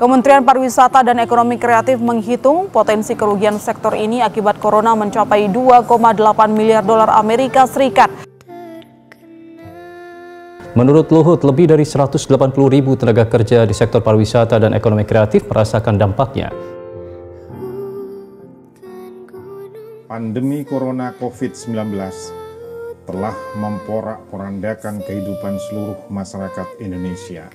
Kementerian Pariwisata dan Ekonomi Kreatif menghitung potensi kerugian sektor ini akibat corona mencapai 2,8 miliar dolar Amerika Serikat. Menurut Luhut, lebih dari 180.000 tenaga kerja di sektor pariwisata dan ekonomi kreatif merasakan dampaknya. Pandemi corona COVID-19 telah memporak-porandakan kehidupan seluruh masyarakat Indonesia.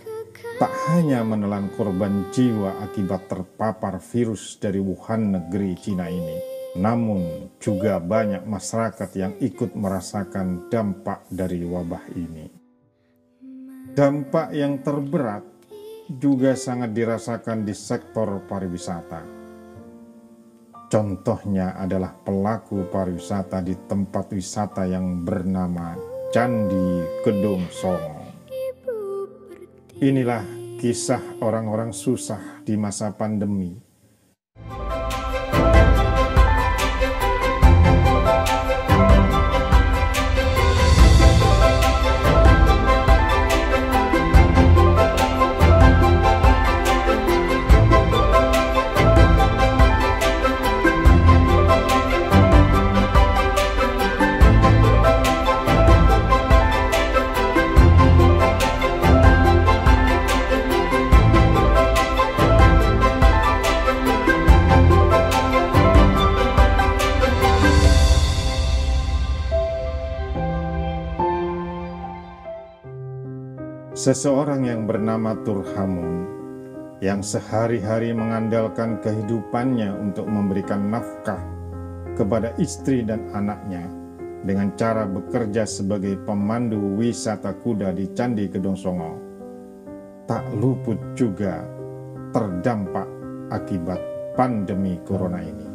Tak hanya menelan korban jiwa akibat terpapar virus dari Wuhan negeri Cina ini, namun juga banyak masyarakat yang ikut merasakan dampak dari wabah ini. Dampak yang terberat juga sangat dirasakan di sektor pariwisata. Contohnya adalah pelaku pariwisata di tempat wisata yang bernama Candi Gedong Songo. Inilah kisah orang-orang susah di masa pandemi. Seseorang yang bernama Turhamun, yang sehari-hari mengandalkan kehidupannya untuk memberikan nafkah kepada istri dan anaknya dengan cara bekerja sebagai pemandu wisata kuda di Candi Gedong Songo, tak luput juga terdampak akibat pandemi corona ini.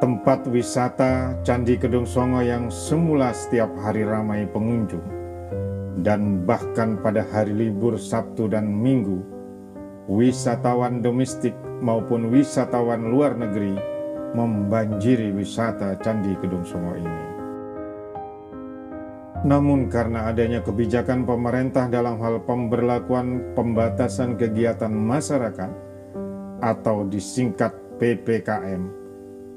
Tempat wisata Candi Gedong Songo yang semula setiap hari ramai pengunjung, dan bahkan pada hari libur Sabtu dan Minggu, wisatawan domestik maupun wisatawan luar negeri membanjiri wisata Candi Gedong Songo ini. Namun karena adanya kebijakan pemerintah dalam hal pemberlakuan pembatasan kegiatan masyarakat atau disingkat PPKM,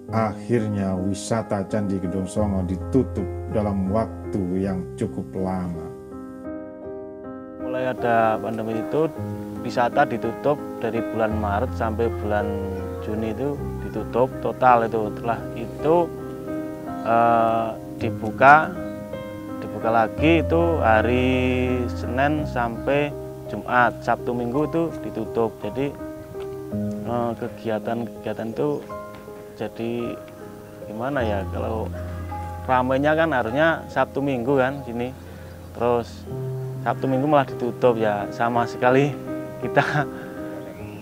akhirnya wisata Candi Gedong Songo ditutup dalam waktu yang cukup lama. Mulai ada pandemi itu, wisata ditutup dari bulan Maret sampai bulan Juni itu ditutup total itu. Setelah itu dibuka lagi itu hari Senin sampai Jumat, Sabtu Minggu itu ditutup. Jadi kegiatan itu jadi gimana ya, kalau ramainya kan harusnya Sabtu Minggu kan sini, terus Sabtu Minggu malah ditutup, ya sama sekali kita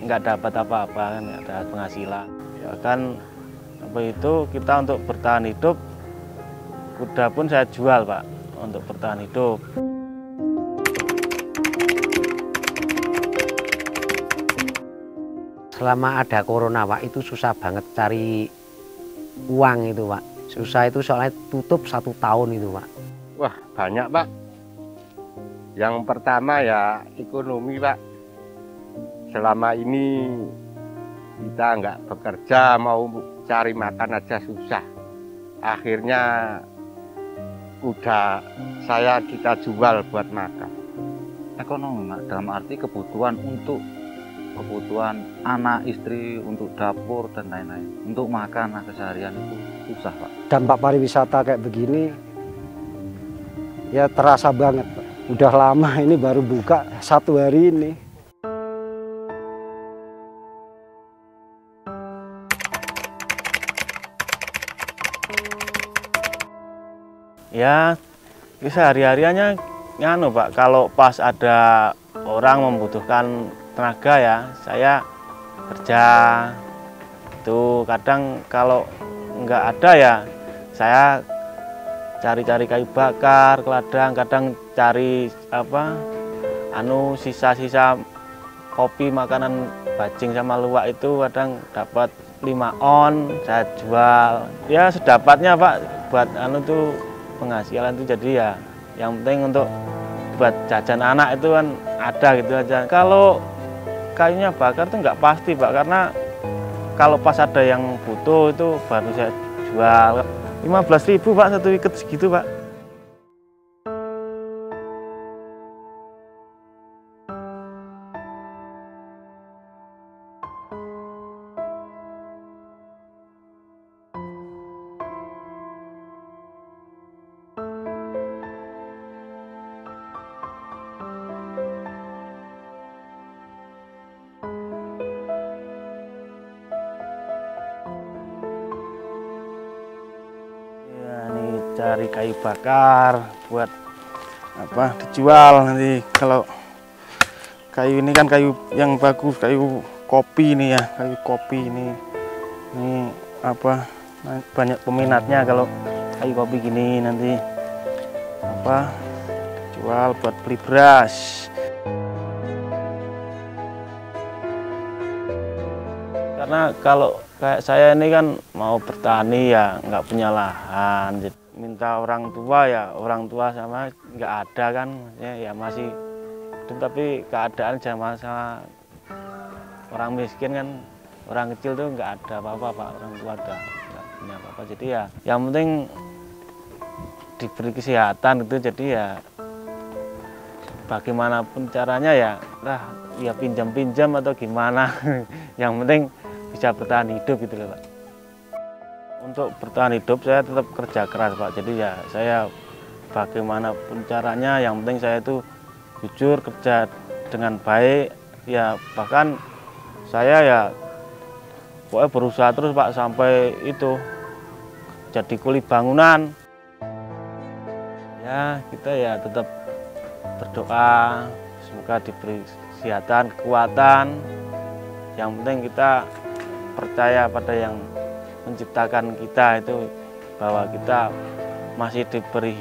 nggak dapat apa-apa kan, nggak ada penghasilan. Ya kan apa itu, kita untuk bertahan hidup, kuda pun saya jual Pak untuk bertahan hidup. Selama ada corona Pak, itu susah banget cari uang itu Pak. Susah itu soalnya tutup 1 tahun itu Pak. Wah banyak Pak. Yang pertama ya ekonomi Pak. Selama ini kita nggak bekerja, mau cari makan aja susah. Akhirnya udah kita jual buat makan. Ekonomi Pak, dalam arti kebutuhan anak, istri, untuk dapur dan lain-lain. Untuk makan keseharian itu susah Pak. Dampak pariwisata kayak begini ya terasa banget Pak. Udah lama ini baru buka 1 hari ini. Ya sehari-hariannya nganu Pak, kalau pas ada orang membutuhkan tenaga ya saya kerja. Itu kadang kalau nggak ada ya saya cari-cari kayu bakar ke ladang, kadang cari sisa-sisa kopi, makanan bajing sama luwak itu kadang dapat 5 on, saya jual. Ya sedapatnya Pak, buat tuh penghasilan itu, jadi ya yang penting untuk buat jajan anak itu kan ada gitu aja. Kalau kayunya bakar tuh nggak pasti Pak, karena kalau pas ada yang butuh itu baru saya jual. 15.000 Pak, satu ikat segitu Pak. Cari kayu bakar buat apa dijual nanti. Kalau kayu ini kan kayu yang bagus, kayu kopi ini ya, kayu kopi ini apa banyak peminatnya. Kalau kayu kopi gini nanti apa jual buat beli beras. Karena kalau kayak saya ini kan mau bertani ya nggak punya lahan, jadi minta orang tua ya orang tua sama nggak ada kan ya masih hidup, tapi keadaan jangan masalah orang miskin kan, orang kecil tuh nggak ada apa-apa Pak, orang tua udah nggak punya apa-apa, jadi ya yang penting diberi kesehatan gitu. Jadi ya bagaimanapun caranya ya pinjam-pinjam atau gimana yang penting bisa bertahan hidup gitu loh Pak. Untuk bertahan hidup saya tetap kerja keras Pak. Jadi ya saya bagaimanapun caranya yang penting saya itu jujur, kerja dengan baik. Ya bahkan saya ya pokoknya berusaha terus Pak sampai itu jadi kuli bangunan. Ya kita ya tetap berdoa semoga diberi kesehatan, kekuatan. Yang penting kita percaya pada yang menciptakan kita itu, bahwa kita masih diberi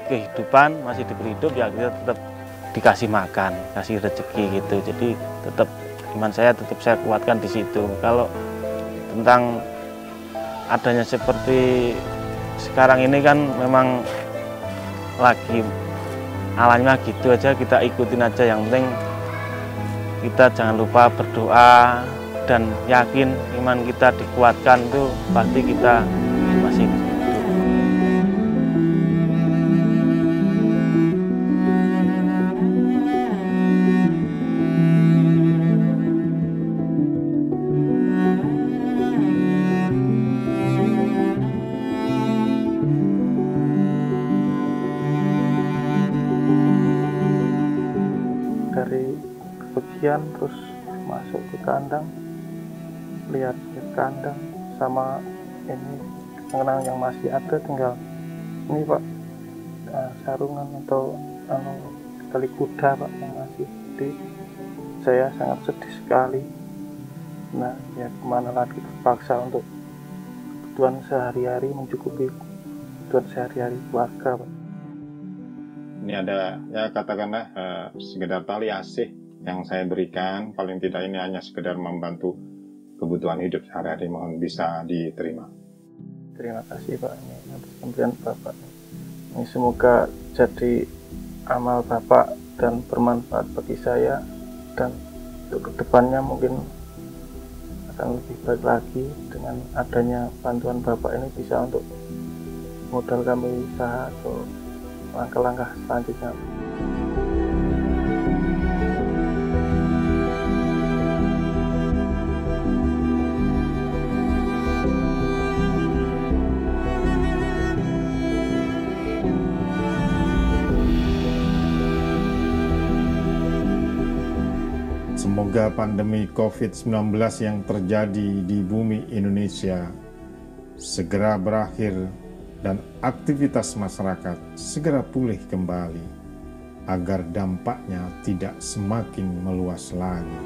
kehidupan, masih diberi hidup, ya kita tetap dikasih makan, kasih rezeki gitu. Jadi tetap iman saya tetap saya kuatkan di situ. Kalau tentang adanya seperti sekarang ini kan memang lagi alamnya gitu aja, kita ikutin aja. Yang penting kita jangan lupa berdoa dan yakin iman kita dikuatkan, itu pasti kita masih hidup. Dari bagian terus masuk ke kandang, lihat ke kandang sama ini kenang yang masih ada, tinggal ini Pak, sarungan atau tali kuda Pak yang masih di saya sangat sedih sekali. Nah ya kemana lagi, terpaksa untuk kebutuhan sehari-hari, mencukupi kebutuhan sehari-hari keluarga Pak. Ini ada ya katakanlah sekedar tali asih yang saya berikan, paling tidak ini hanya sekedar membantu kebutuhan hidup sehari-hari, mohon bisa diterima. Terima kasih Pak ini atas pemberian Bapak. Ini semoga jadi amal Bapak dan bermanfaat bagi saya, dan untuk kedepannya mungkin akan lebih baik lagi dengan adanya bantuan Bapak ini, bisa untuk modal kami usaha atau langkah-langkah selanjutnya. Semoga pandemi COVID-19 yang terjadi di bumi Indonesia segera berakhir dan aktivitas masyarakat segera pulih kembali agar dampaknya tidak semakin meluas lagi.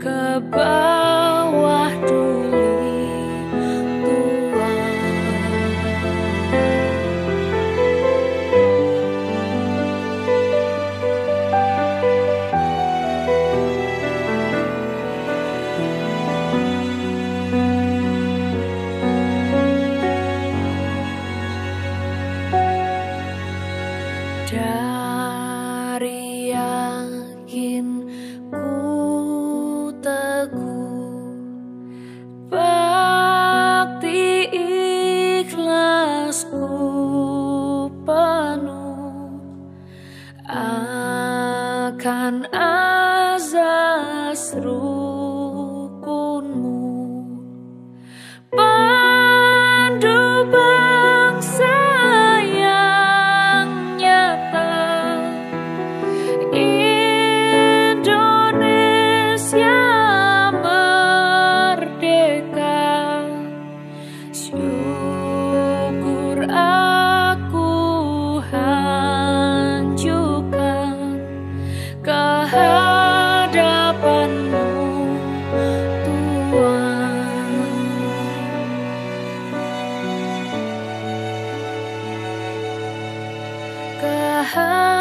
Kebal Dari yakin ku teguh, bakti ikhlasku penuh akan azas rukunmu, pandu bangsa yang nyata, Indonesia merdeka. Syukur aku hanjurkan kehadapanmu, Tuhan. Kehadapanmu